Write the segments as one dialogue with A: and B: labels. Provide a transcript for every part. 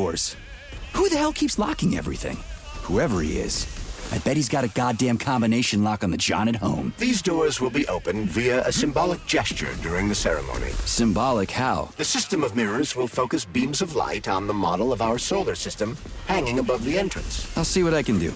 A: doors. Who the hell keeps locking everything? Whoever he is. I bet he's got a goddamn combination lock on the John at home.
B: These doors will be opened via a symbolic gesture during the ceremony.
A: Symbolic how?
B: The system of mirrors will focus beams of light on the model of our solar system hanging above the entrance.
A: I'll see what I can do.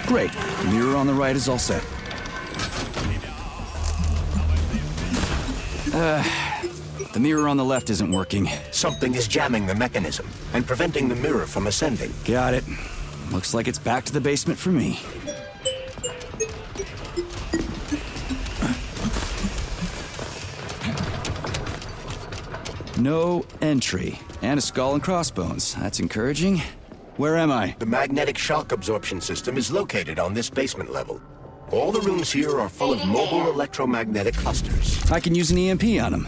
A: Great. The mirror on the right is all set. The mirror on the left isn't working.
B: Something is jamming the mechanism and preventing the mirror from ascending.
A: Got it. Looks like it's back to the basement for me. No entry. And a skull and crossbones. That's encouraging. Where am I?
B: The magnetic shock absorption system is located on this basement level. All the rooms here are full of mobile electromagnetic clusters.
A: I can use an EMP on them.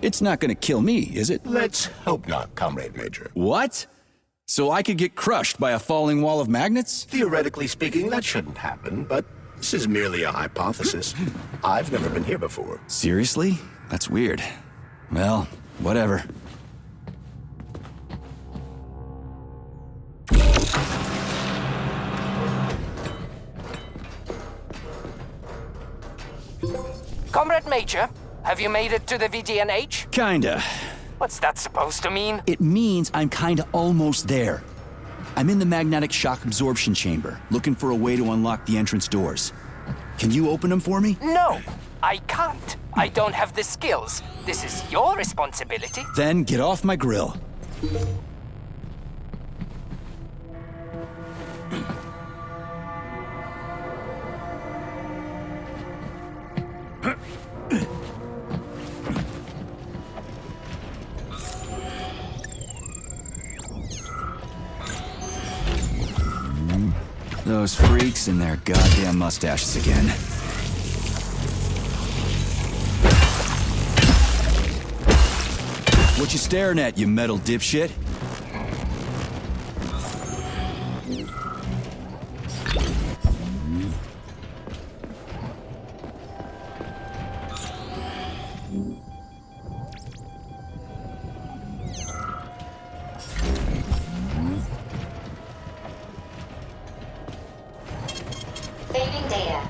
A: It's not gonna kill me, is it?
B: Let's hope not, Comrade Major.
A: What? So I could get crushed by a falling wall of magnets?
B: Theoretically speaking, that shouldn't happen, but this is merely a hypothesis. I've never been here before.
A: Seriously? That's weird. Well, whatever.
C: Comrade Major, have you made it to the VDNH?
A: Kinda.
C: What's that supposed to mean?
A: It means I'm kinda almost there. I'm in the magnetic shock absorption chamber, looking for a way to unlock the entrance doors. Can you open them for me?
C: No, I can't. I don't have the skills. This is your responsibility.
A: Then get off my grill. Those freaks and their goddamn mustaches again. What you staring at, you metal dipshit?
D: Saving data.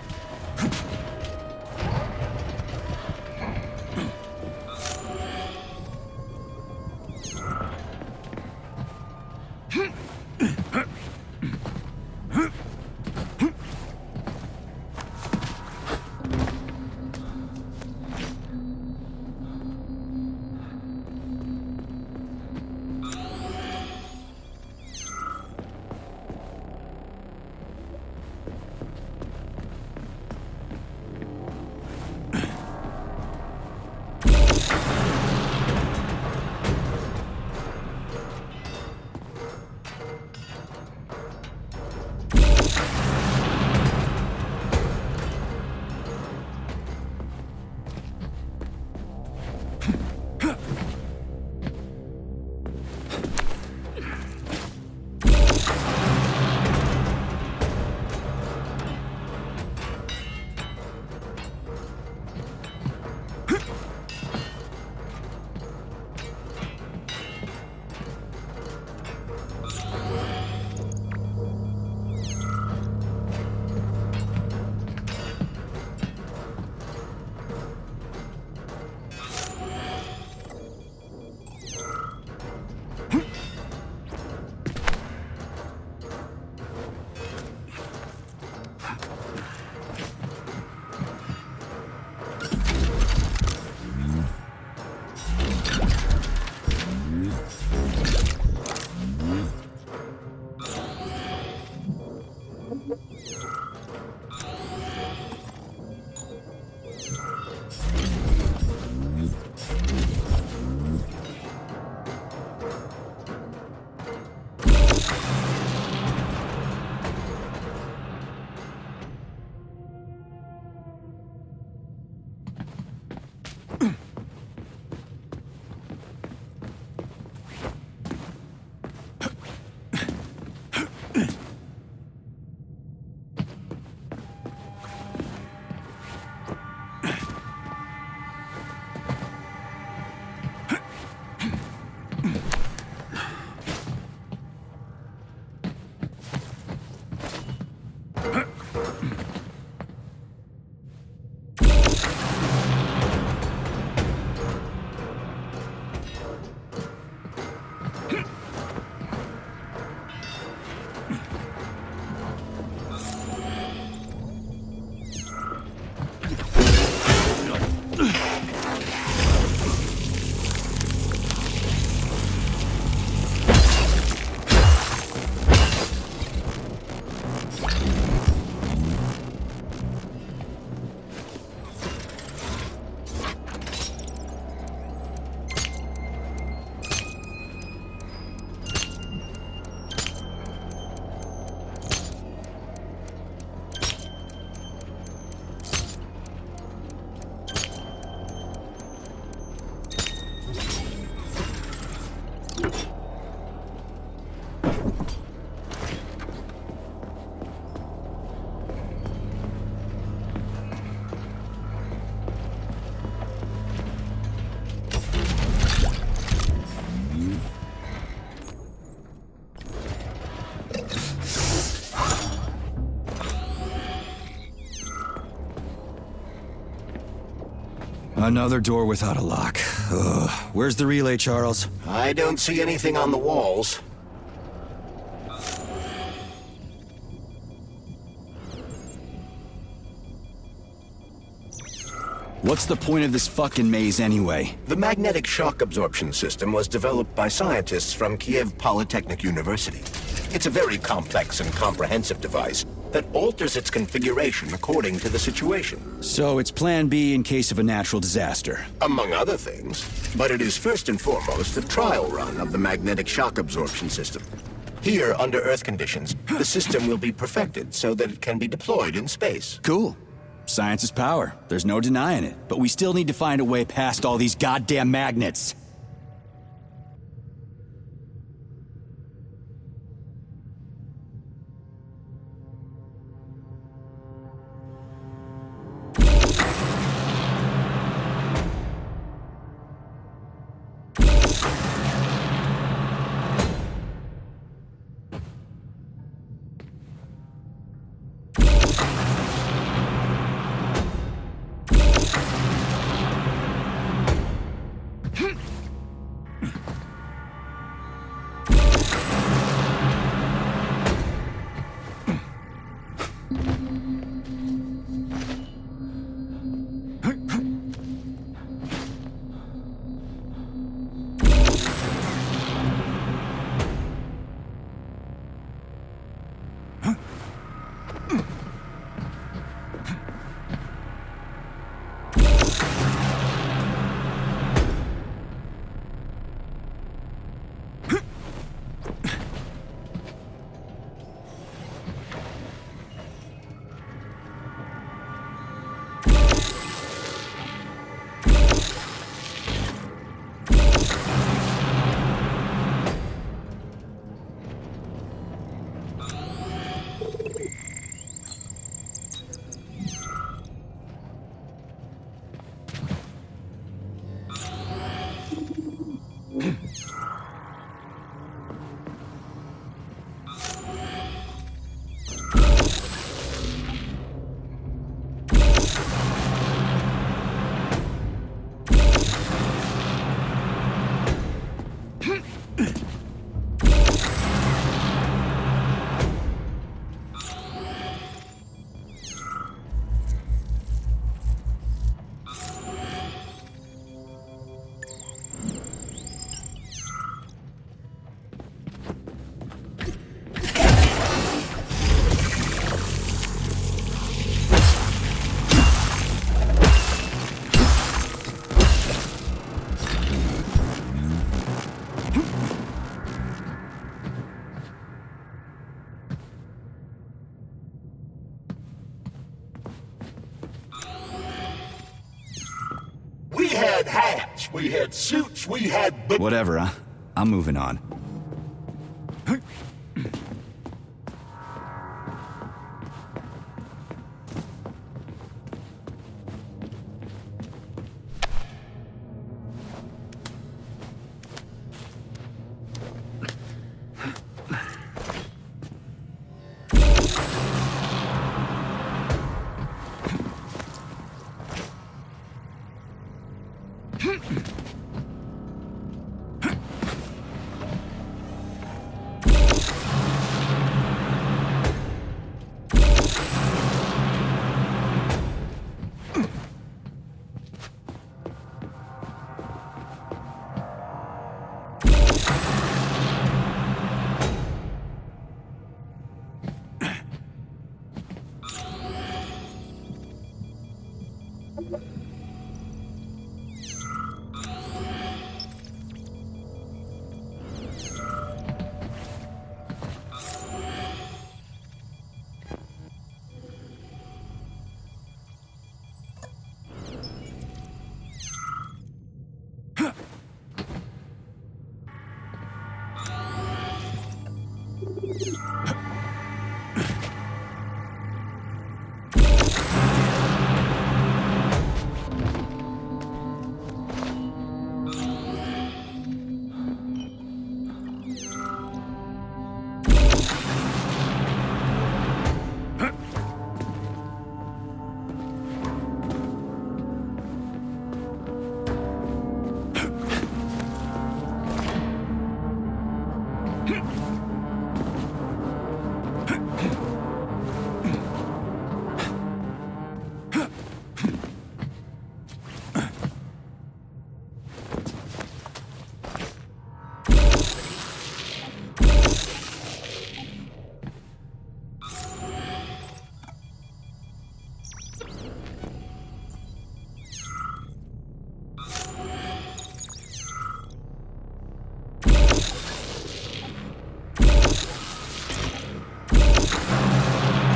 A: Another door without a lock. Ugh. Where's the relay, Charles?
B: I don't see anything on the walls.
A: What's the point of this fucking maze anyway?
B: The magnetic shock absorption system was developed by scientists from Kiev Polytechnic University. It's a very complex and comprehensive device that alters its configuration according to the situation.
A: So it's plan B in case of a natural disaster.
B: Among other things. But it is first and foremost a trial run of the magnetic shock absorption system. Here, under Earth conditions, the system will be perfected so that it can be deployed in space.
A: Cool. Science is power. There's no denying it. But we still need to find a way past all these goddamn magnets.
B: had hats, we had suits, we had...
A: Whatever, huh? I'm moving on.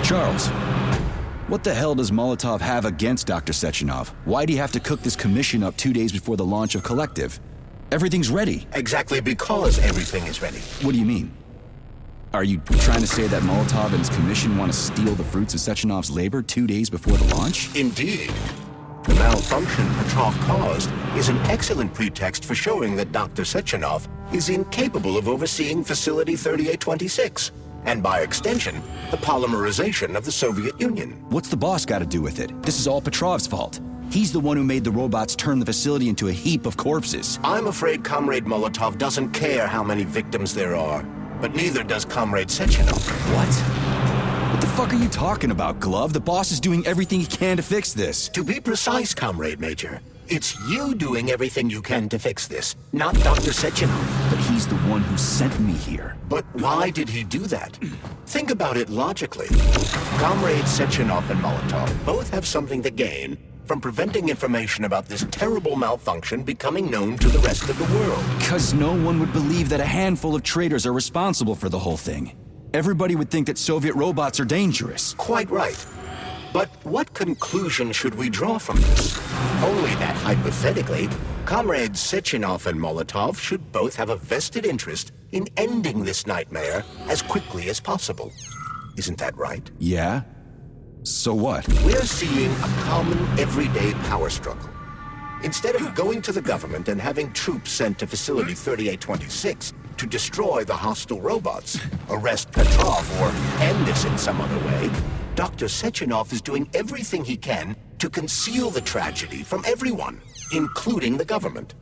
A: Charles, what the hell does Molotov have against Dr. Sechenov? Why'd he have to cook this commission up 2 days before the launch of Collective? Everything's ready.
B: Exactly because everything is ready.
A: What do you mean? Are you trying to say that Molotov and his commission want to steal the fruits of Sechenov's labor 2 days before the launch?
B: Indeed. The malfunction Petrov caused is an excellent pretext for showing that Dr. Sechenov is incapable of overseeing Facility 3826, and by extension, the polymerization of the Soviet Union.
A: What's the boss got to do with it? This is all Petrov's fault. He's the one who made the robots turn the facility into a heap of corpses.
B: I'm afraid Comrade Molotov doesn't care how many victims there are, but neither does Comrade Sechenov.
A: What? What the fuck are you talking about, Glove? The boss is doing everything he can to fix this.
B: To be precise, Comrade Major, it's you doing everything you can to fix this, not Dr. Sechenov.
A: But he's the one who sent me here.
B: But why did he do that? Think about it logically. Comrades Sechenov and Molotov both have something to gain from preventing information about this terrible malfunction becoming known to the rest of the world.
A: Because no one would believe that a handful of traitors are responsible for the whole thing. Everybody would think that Soviet robots are dangerous.
B: Quite right. But what conclusion should we draw from this? Only that, hypothetically, Comrades Sechenov and Molotov should both have a vested interest in ending this nightmare as quickly as possible. Isn't that right?
A: Yeah? So what?
B: We're seeing a common, everyday power struggle. Instead of going to the government and having troops sent to Facility 3826 to destroy the hostile robots, arrest Petrov, or end this in some other way, Dr. Sechenov is doing everything he can to conceal the tragedy from everyone, including the government.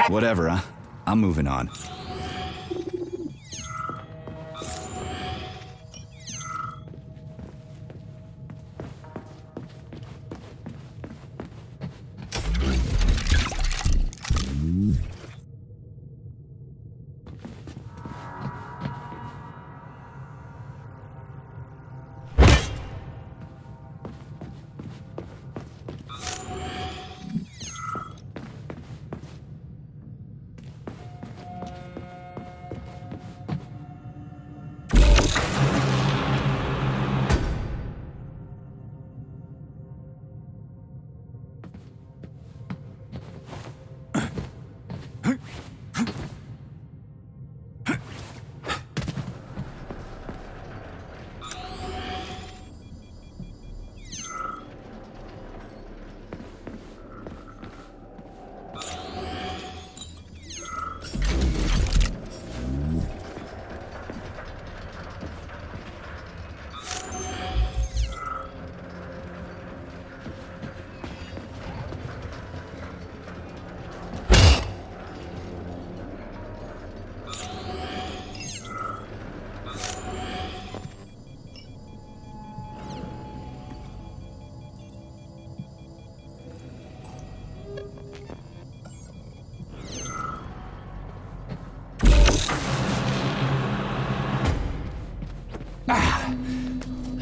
A: Whatever, huh? I'm moving on.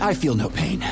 A: I feel no pain.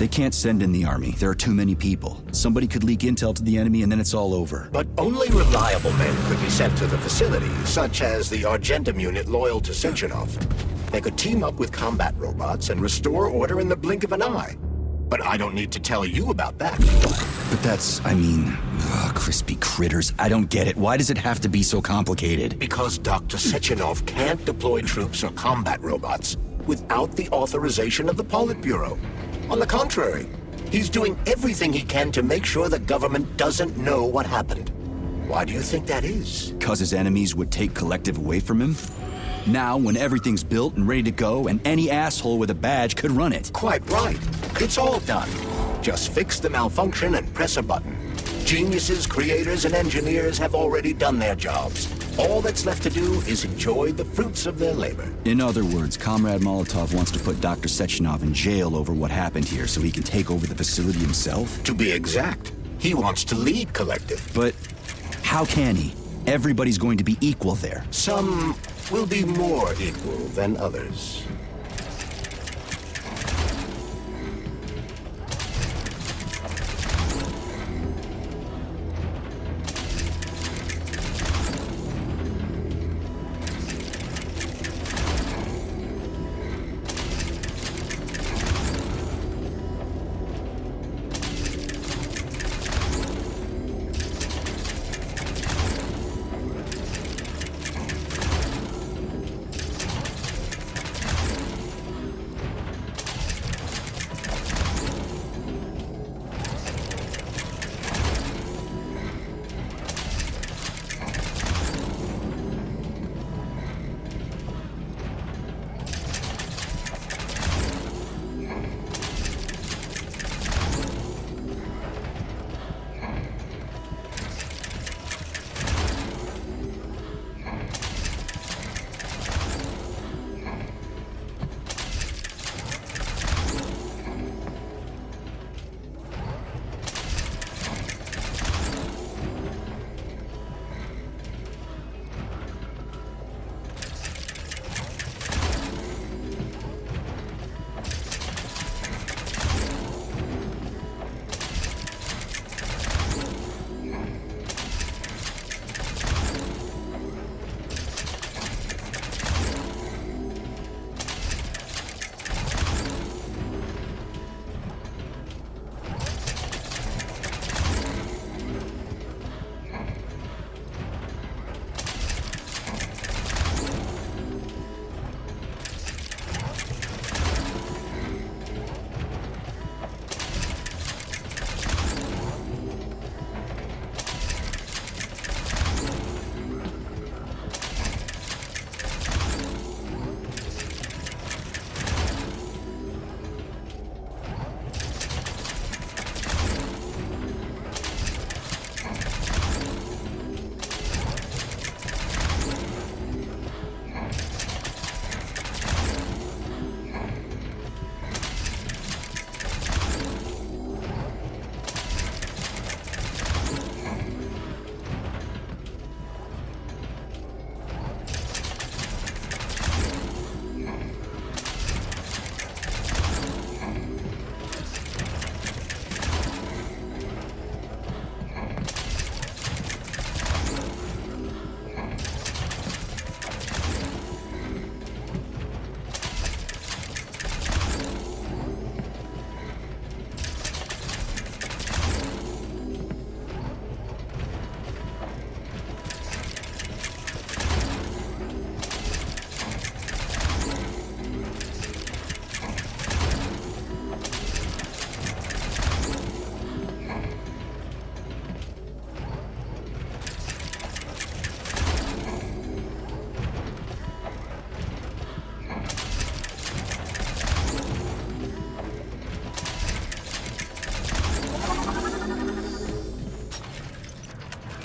A: They can't send in the army. There are too many people. Somebody could leak intel to the enemy and then it's all over.
B: But only reliable men could be sent to the facility, such as the Argentum unit loyal to Sechenov. They could team up with combat robots and restore order in the blink of an eye. But I don't need to tell you about that.
A: But that's, crispy critters. I don't get it. Why does it have to be so complicated?
B: Because Dr. Sechenov can't deploy troops or combat robots without the authorization of the Politburo. On the contrary, he's doing everything he can to make sure the government doesn't know what happened. Why do you think that is?
A: Because his enemies would take Collective away from him? Now, when everything's built and ready to go, and any asshole with a badge could run it.
B: Quite right. It's all done. Just fix the malfunction and press a button. Geniuses, creators, and engineers have already done their jobs. All that's left to do is enjoy the fruits of their labor.
A: In other words, Comrade Molotov wants to put Dr. Sechenov in jail over what happened here so he can take over the facility himself?
B: To be exact, he wants to lead Collective.
A: But how can he? Everybody's going to be equal there.
B: Some will be more equal than others.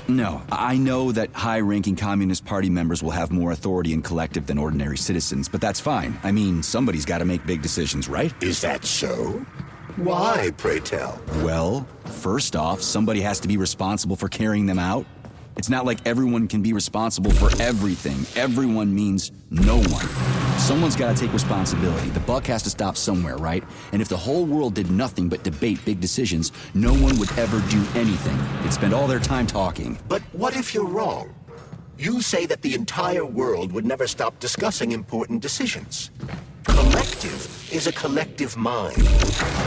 A: No, I know that high-ranking Communist Party members will have more authority in Collective than ordinary citizens, but that's fine. I mean, somebody's got to make big decisions, right?
B: Is that so? Why, pray tell?
A: Well, first off, somebody has to be responsible for carrying them out. It's not like everyone can be responsible for everything. Everyone means no one. Someone's got to take responsibility. The buck has to stop somewhere, right? And if the whole world did nothing but debate big decisions, no one would ever do anything. They'd spend all their time talking.
B: But what if you're wrong? You say that the entire world would never stop discussing important decisions. Collective is a collective mind.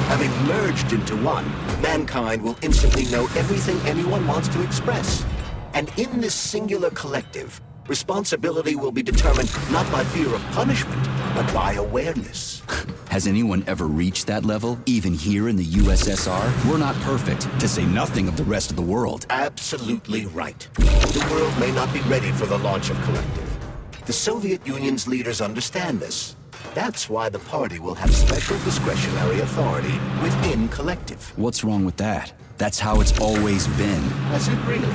B: Having merged into one, mankind will instantly know everything anyone wants to express. And in this singular collective, responsibility will be determined not by fear of punishment, but by awareness.
A: Has anyone ever reached that level, even here in the USSR? We're not perfect, to say nothing of the rest of the world.
B: Absolutely right. The world may not be ready for the launch of Collective. The Soviet Union's leaders understand this. That's why the party will have special discretionary authority within Collective.
A: What's wrong with that? That's how it's always been.
B: Has it really?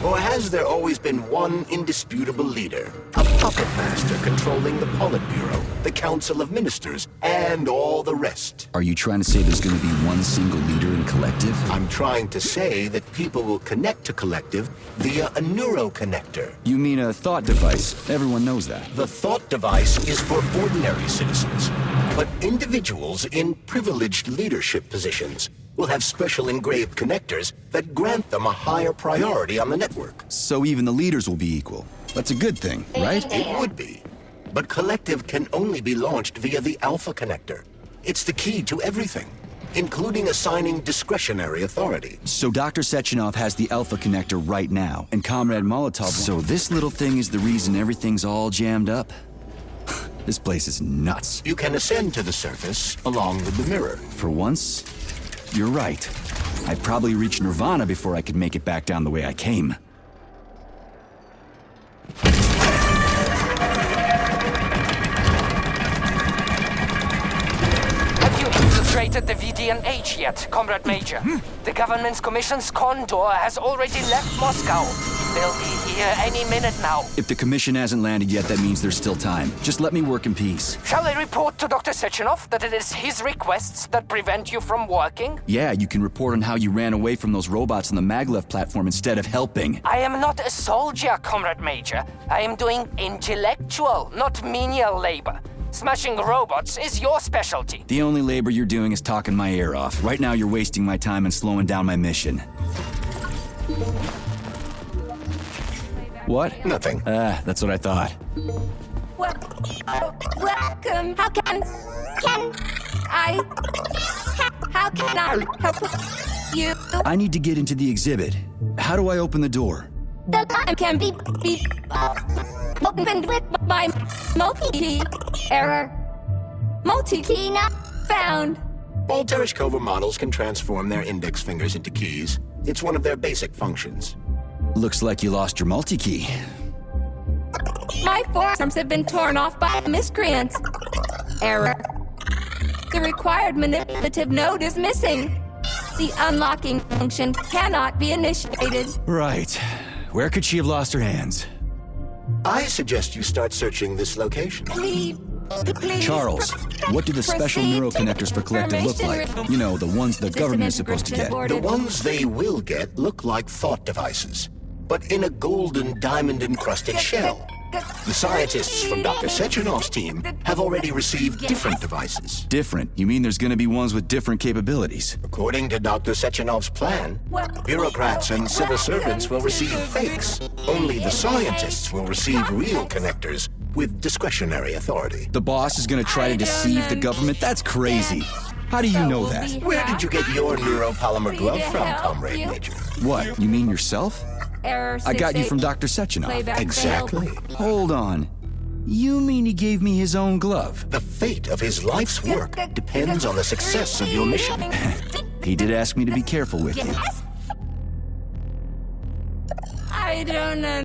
B: Or has there always been one indisputable leader? A puppet master controlling the Politburo, the Council of Ministers, and all the rest?
A: Are you trying to say there's going to be one single leader in Collective?
B: I'm trying to say that people will connect to Collective via a neuroconnector.
A: You mean a thought device? Everyone knows that.
B: The thought device is for ordinary citizens, but individuals in privileged leadership positions will have special engraved connectors that grant them a higher priority on the network.
A: So even the leaders will be equal. That's a good thing, right?
B: It would be. But Collective can only be launched via the Alpha connector. It's the key to everything, including assigning discretionary authority.
A: So Dr. Sechenov has the Alpha connector right now, and Comrade Molotov... So this little thing is the reason everything's all jammed up? This place is nuts.
B: You can ascend to the surface along with the mirror.
A: For once, you're right. I'd probably reach Nirvana before I could make it back down the way I came.
C: Have you infiltrated the VDNH yet, Comrade Major? The government's commission's Condor has already left Moscow. They'll be here any minute now.
A: If the commission hasn't landed yet, that means there's still time. Just let me work in peace.
C: Shall I report to Dr. Sechenov that it is his requests that prevent you from working?
A: Yeah, you can report on how you ran away from those robots on the maglev platform instead of helping.
C: I am not a soldier, Comrade Major. I am doing intellectual, not menial labor. Smashing robots is your specialty.
A: The only labor you're doing is talking my ear off. Right now you're wasting my time and slowing down my mission. What?
B: Nothing.
A: That's what I thought.
E: Welcome. How can I help you?
A: I need to get into the exhibit. How do I open the door?
E: The line can be opened with my multi-key error. Multi-key not found.
B: All Tereshkova models can transform their index fingers into keys. It's one of their basic functions.
A: Looks like you lost your multi-key.
E: My forearms have been torn off by miscreants. Error. The required manipulative node is missing. The unlocking function cannot be initiated.
A: Right. Where could she have lost her hands?
B: I suggest you start searching this location.
E: Please.
A: Charles, what do the special neuroconnectors for Collective look like? You know, the ones the government is supposed to get.
B: The ones they will get look like thought devices, but in a golden diamond-encrusted shell. The scientists from Dr. Sechenov's team have already received different devices.
A: Different? You mean there's gonna be ones with different capabilities?
B: According to Dr. Sechenov's plan, bureaucrats and civil servants will receive fakes. Only the scientists will receive real connectors with discretionary authority.
A: The boss is gonna try to deceive the government? That's crazy. How do you know that?
B: Where did you get your neuropolymer glove from, Comrade Major?
A: What, you mean yourself?
E: Error
A: I got you from Dr. Sechenov.
B: Exactly.
A: Hold on. You mean he gave me his own glove?
B: The fate of his life's work depends on the success of your mission.
A: He did ask me to be careful with you.
E: I don't know.